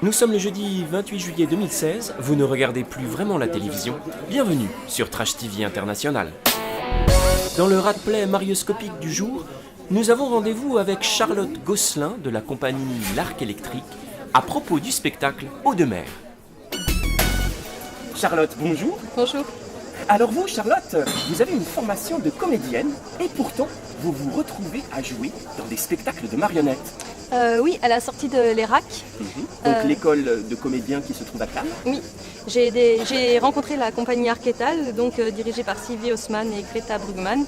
Nous sommes le jeudi 28 juillet 2016, vous ne regardez plus vraiment la télévision. Bienvenue sur Trash TV International. Dans le rat-play marioscopique du jour, nous avons rendez-vous avec Charlotte Gosselin de la compagnie L'Arc Électrique à propos du spectacle Eau de mer. Charlotte, bonjour. Bonjour. Alors vous, Charlotte, vous avez une formation de comédienne et pourtant, vous vous retrouvez à jouer dans des spectacles de marionnettes. Oui, à la sortie de l'ERAC. Donc l'école de comédiens qui se trouve à Cannes. Oui, j'ai rencontré la compagnie Archetal, donc dirigée par Sylvie Haussmann et Greta Brugman.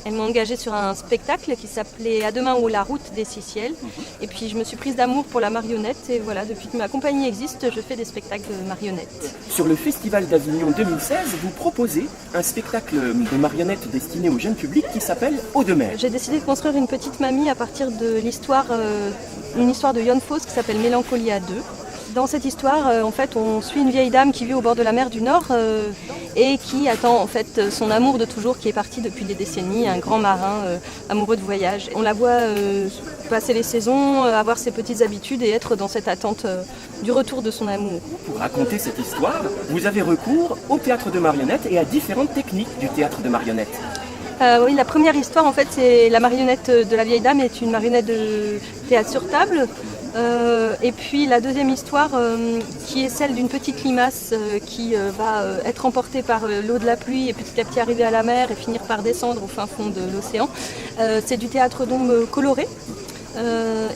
Elles m'ont engagée sur un spectacle qui s'appelait À demain ou la route des six ciels. Et puis je me suis prise d'amour pour la marionnette et voilà, depuis que ma compagnie existe, je fais des spectacles de marionnettes. Sur le Festival d'Avignon 2016, vous proposez un spectacle de marionnettes destiné au jeune public qui s'appelle Eau de mer. J'ai décidé de construire une petite mamie à partir de l'histoire, une histoire de Jon Fosse qui s'appelle Mélancolie à deux. Dans cette histoire, en fait, on suit une vieille dame qui vit au bord de la mer du Nord et qui attend en fait son amour de toujours qui est parti depuis des décennies, un grand marin amoureux de voyage. On la voit passer les saisons, avoir ses petites habitudes et être dans cette attente du retour de son amour. Pour raconter cette histoire, vous avez recours au théâtre de marionnettes et à différentes techniques du théâtre de marionnettes. Oui, la première histoire, en fait, c'est la marionnette de la vieille dame est une marionnette de théâtre sur table. Et puis la deuxième histoire qui est celle d'une petite limace qui va être emportée par l'eau de la pluie et petit à petit arriver à la mer et finir par descendre au fin fond de l'océan. C'est du théâtre d'ombre coloré.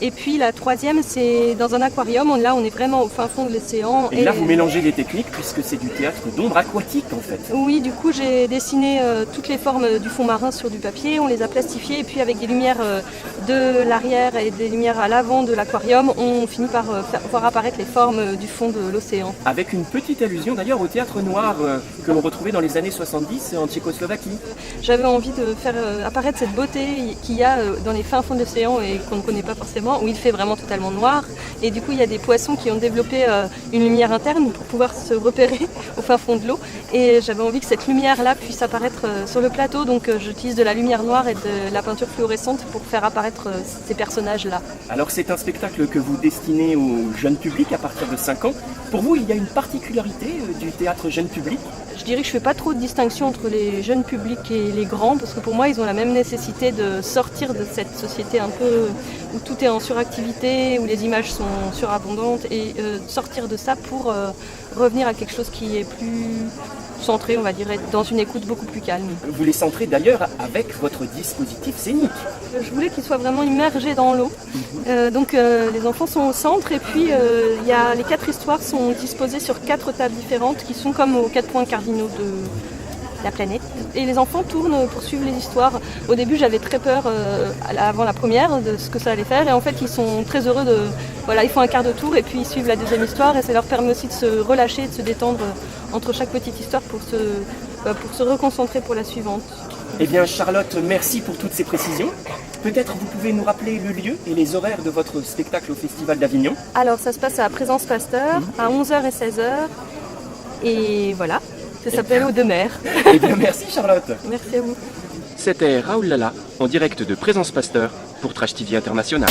Et puis la troisième, c'est dans un aquarium. Là, on est vraiment au fin fond de l'océan. Et là, vous mélangez les techniques puisque c'est du théâtre d'ombre aquatique en fait. Oui, du coup, j'ai dessiné toutes les formes du fond marin sur du papier. On les a plastifiées et puis avec des lumières de l'arrière et des lumières à l'avant de l'aquarium, on finit par voir apparaître les formes du fond de l'océan. Avec une petite allusion d'ailleurs au théâtre noir que l'on retrouvait dans les années 70 en Tchécoslovaquie. J'avais envie de faire apparaître cette beauté qu'il y a dans les fins fonds de l'océan et qu'on ne connaît pas forcément, où il fait vraiment totalement noir. Et du coup, il y a des poissons qui ont développé une lumière interne pour pouvoir se repérer au fin fond de l'eau. Et j'avais envie que cette lumière-là puisse apparaître sur le plateau. Donc j'utilise de la lumière noire et de la peinture fluorescente pour faire apparaître ces personnages-là. Alors c'est un spectacle que vous destinez au jeune public à partir de 5 ans. Pour vous, il y a une particularité du théâtre jeune public ? Je dirais que je ne fais pas trop de distinction entre les jeunes publics et les grands, parce que pour moi, ils ont la même nécessité de sortir de cette société un peu où tout est en suractivité, où les images sont surabondantes, et sortir de ça pour revenir à quelque chose qui est plus centré, on va dire, être dans une écoute beaucoup plus calme. Vous les centrez d'ailleurs avec votre dispositif scénique. Je voulais qu'ils soient vraiment immergés dans l'eau. Donc les enfants sont au centre et puis les 4 histoires sont disposées sur 4 tables différentes qui sont comme aux 4 points cardinaux de la planète. Et les enfants tournent pour suivre les histoires. Au début, j'avais très peur avant la première de ce que ça allait faire. Et en fait, ils sont très heureux de... Voilà, ils font un quart de tour et puis ils suivent la deuxième histoire. Et ça leur permet aussi de se relâcher et de se détendre entre chaque petite histoire pour se reconcentrer pour la suivante. Eh bien, Charlotte, merci pour toutes ces précisions. Peut-être vous pouvez nous rappeler le lieu et les horaires de votre spectacle au Festival d'Avignon. Alors, ça se passe à Présence Pasteur, à 11h et 16h. Et voilà. Ça s'appelle Eau de mer. Eh bien, merci Charlotte. Merci à vous. C'était Raoul Lala, en direct de Présence Pasteur pour Trash TV International.